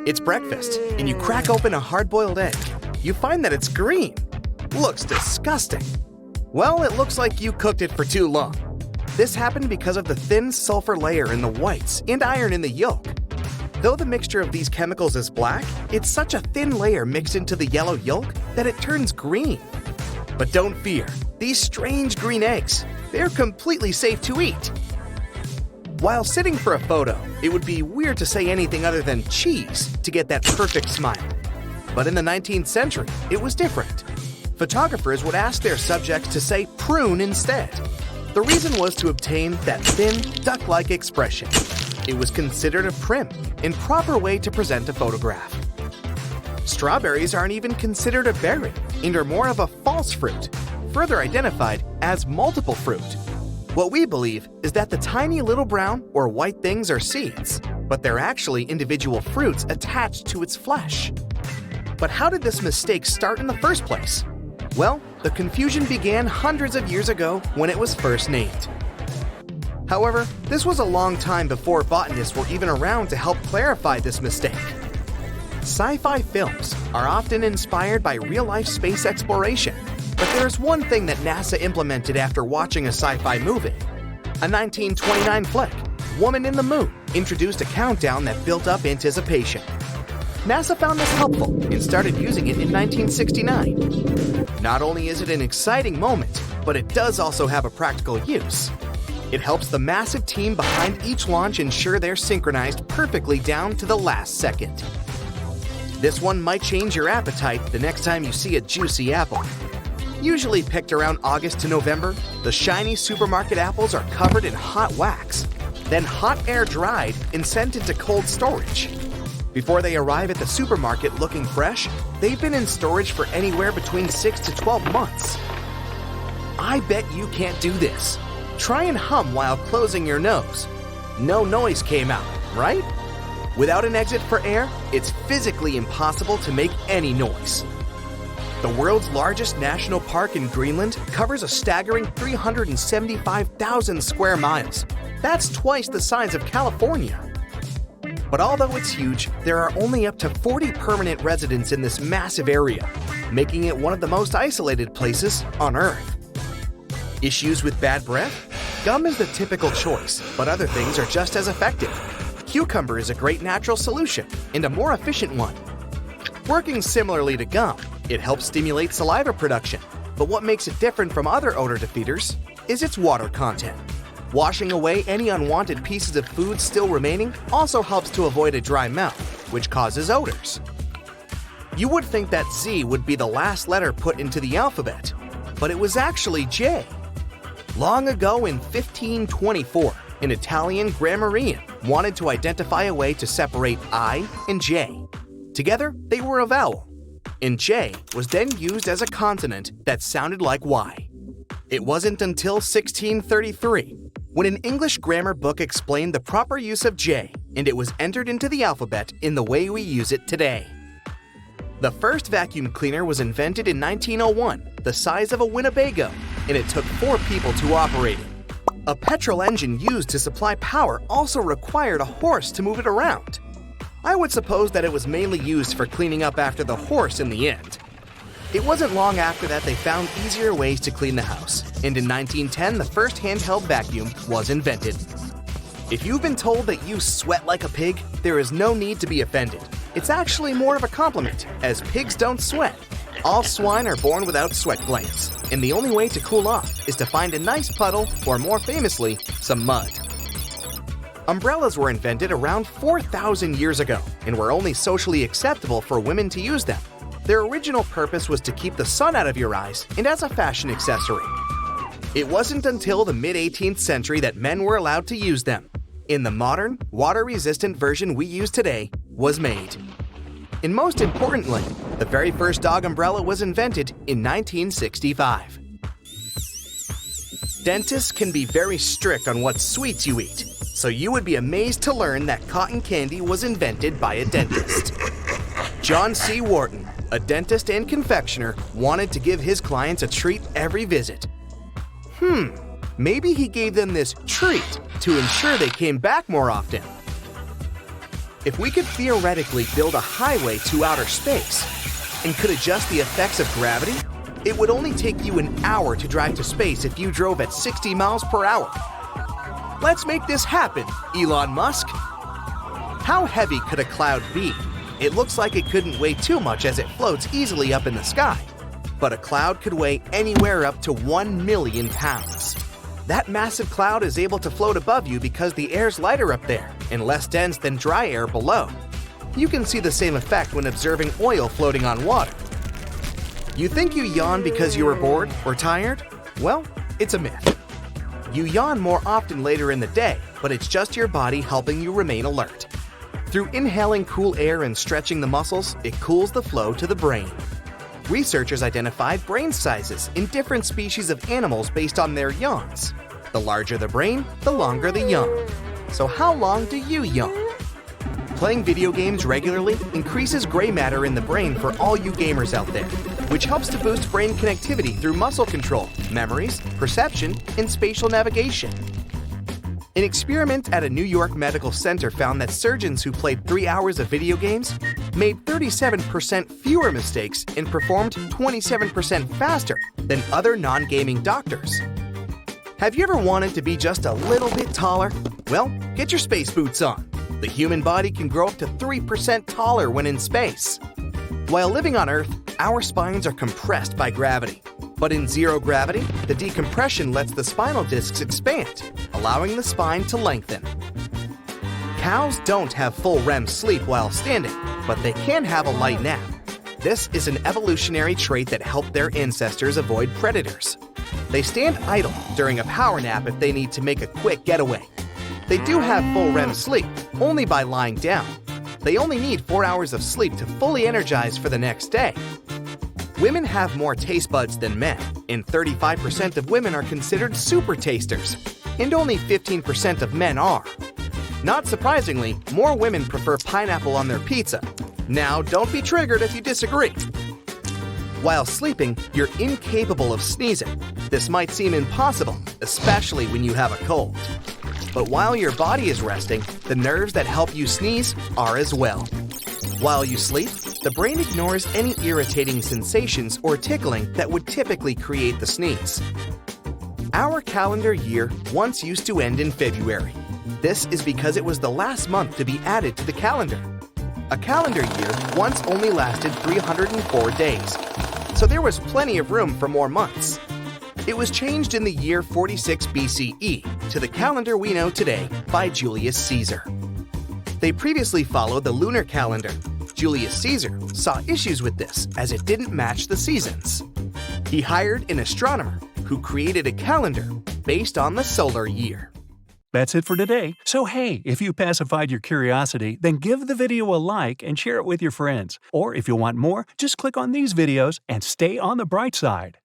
It's breakfast, and you crack open a hard-boiled egg. You find that it's green. Looks disgusting. Well, it looks like you cooked it for too long. This happened because of the thin sulfur layer in the whites and iron in the yolk. Though the mixture of these chemicals is black, it's such a thin layer mixed into the yellow yolk that it turns green. But don't fear, these strange green eggs, they're completely safe to eat. While sitting for a photo, it would be weird to say anything other than cheese to get that perfect smile. But in the 19th century, it was different. Photographers would ask their subjects to say prune instead. The reason was to obtain that thin, duck-like expression. It was considered a prim and proper way to present a photograph. Strawberries aren't even considered a berry and are more of a false fruit, further identified as multiple fruit. What we believe is that the tiny little brown or white things are seeds, but they're actually individual fruits attached to its flesh. But how did this mistake start in the first place? Well, the confusion began hundreds of years ago when it was first named. However, this was a long time before botanists were even around to help clarify this mistake. Sci-fi films are often inspired by real-life space exploration, but there is one thing that NASA implemented after watching a sci-fi movie. A 1929 flick, Woman in the Moon, introduced a countdown that built up anticipation. NASA found this helpful and started using it in 1969. Not only is it an exciting moment, but it does also have a practical use. It helps the massive team behind each launch ensure they're synchronized perfectly down to the last second. This one might change your appetite the next time you see a juicy apple. Usually picked around August to November, the shiny supermarket apples are covered in hot wax, then hot air dried and sent into cold storage. Before they arrive at the supermarket looking fresh, they've been in storage for anywhere between 6 to 12 months. I bet you can't do this. Try and hum while closing your nose. No noise came out, right? Without an exit for air, it's physically impossible to make any noise. The world's largest national park in Greenland covers a staggering 375,000 square miles. That's twice the size of California. But although it's huge, there are only up to 40 permanent residents in this massive area, making it one of the most isolated places on Earth. Issues with bad breath? Gum is the typical choice, but other things are just as effective. Cucumber is a great natural solution and a more efficient one. Working similarly to gum, it helps stimulate saliva production, but what makes it different from other odor defeaters is its water content. Washing away any unwanted pieces of food still remaining also helps to avoid a dry mouth, which causes odors. You would think that Z would be the last letter put into the alphabet, but it was actually J. Long ago in 1524, an Italian grammarian wanted to identify a way to separate I and J. Together, they were a vowel, and J was then used as a consonant that sounded like Y. It wasn't until 1633 when an English grammar book explained the proper use of J, and it was entered into the alphabet in the way we use it today. The first vacuum cleaner was invented in 1901, the size of a Winnebago, and it took 4 people to operate it. A petrol engine used to supply power also required a horse to move it around. I would suppose that it was mainly used for cleaning up after the horse in the end. It wasn't long after that they found easier ways to clean the house, and in 1910 the first handheld vacuum was invented. If you've been told that you sweat like a pig, there is no need to be offended. It's actually more of a compliment, as pigs don't sweat. All swine are born without sweat glands, and the only way to cool off is to find a nice puddle, or more famously, some mud. Umbrellas were invented around 4,000 years ago and were only socially acceptable for women to use them. Their original purpose was to keep the sun out of your eyes and as a fashion accessory. It wasn't until the mid-18th century that men were allowed to use them. And the modern, water-resistant version we use today was made. And most importantly, the very first dog umbrella was invented in 1965. Dentists can be very strict on what sweets you eat, so you would be amazed to learn that cotton candy was invented by a dentist. John C. Wharton, a dentist and confectioner, wanted to give his clients a treat every visit. Maybe he gave them this treat to ensure they came back more often. If we could theoretically build a highway to outer space and could adjust the effects of gravity, it would only take you an hour to drive to space if you drove at 60 miles per hour. Let's make this happen, Elon Musk. How heavy could a cloud be? It looks like it couldn't weigh too much as it floats easily up in the sky. But a cloud could weigh anywhere up to 1 million pounds. That massive cloud is able to float above you because the air's lighter up there and less dense than dry air below. You can see the same effect when observing oil floating on water. You think you yawn because you were bored or tired? Well, it's a myth. You yawn more often later in the day, but it's just your body helping you remain alert. Through inhaling cool air and stretching the muscles, it cools the flow to the brain. Researchers identified brain sizes in different species of animals based on their yawns. The larger the brain, the longer the yawn. So how long do you yawn? Playing video games regularly increases gray matter in the brain for all you gamers out there, which helps to boost brain connectivity through muscle control, memories, perception, and spatial navigation. An experiment at a New York medical center found that surgeons who played 3 hours of video games made 37% fewer mistakes and performed 27% faster than other non-gaming doctors. Have you ever wanted to be just a little bit taller? Well, get your space boots on. The human body can grow up to 3% taller when in space. While living on Earth, our spines are compressed by gravity. But in zero gravity, the decompression lets the spinal discs expand, allowing the spine to lengthen. Cows don't have full REM sleep while standing, but they can have a light nap. This is an evolutionary trait that helped their ancestors avoid predators. They stand idle during a power nap if they need to make a quick getaway. They do have full REM sleep, only by lying down. They only need 4 hours of sleep to fully energize for the next day. Women have more taste buds than men, and 35% of women are considered super tasters, and only 15% of men are. Not surprisingly, more women prefer pineapple on their pizza. Now, don't be triggered if you disagree. While sleeping, you're incapable of sneezing. This might seem impossible, especially when you have a cold. But while your body is resting, the nerves that help you sneeze are as well. While you sleep, the brain ignores any irritating sensations or tickling that would typically create the sneeze. Our calendar year once used to end in February. This is because it was the last month to be added to the calendar. A calendar year once only lasted 304 days, so there was plenty of room for more months. It was changed in the year 46 BCE to the calendar we know today by Julius Caesar. They previously followed the lunar calendar. Julius Caesar saw issues with this as it didn't match the seasons. He hired an astronomer who created a calendar based on the solar year. That's it for today. So hey, if you pacified your curiosity, then give the video a like and share it with your friends. Or if you want more, just click on these videos and stay on the bright side.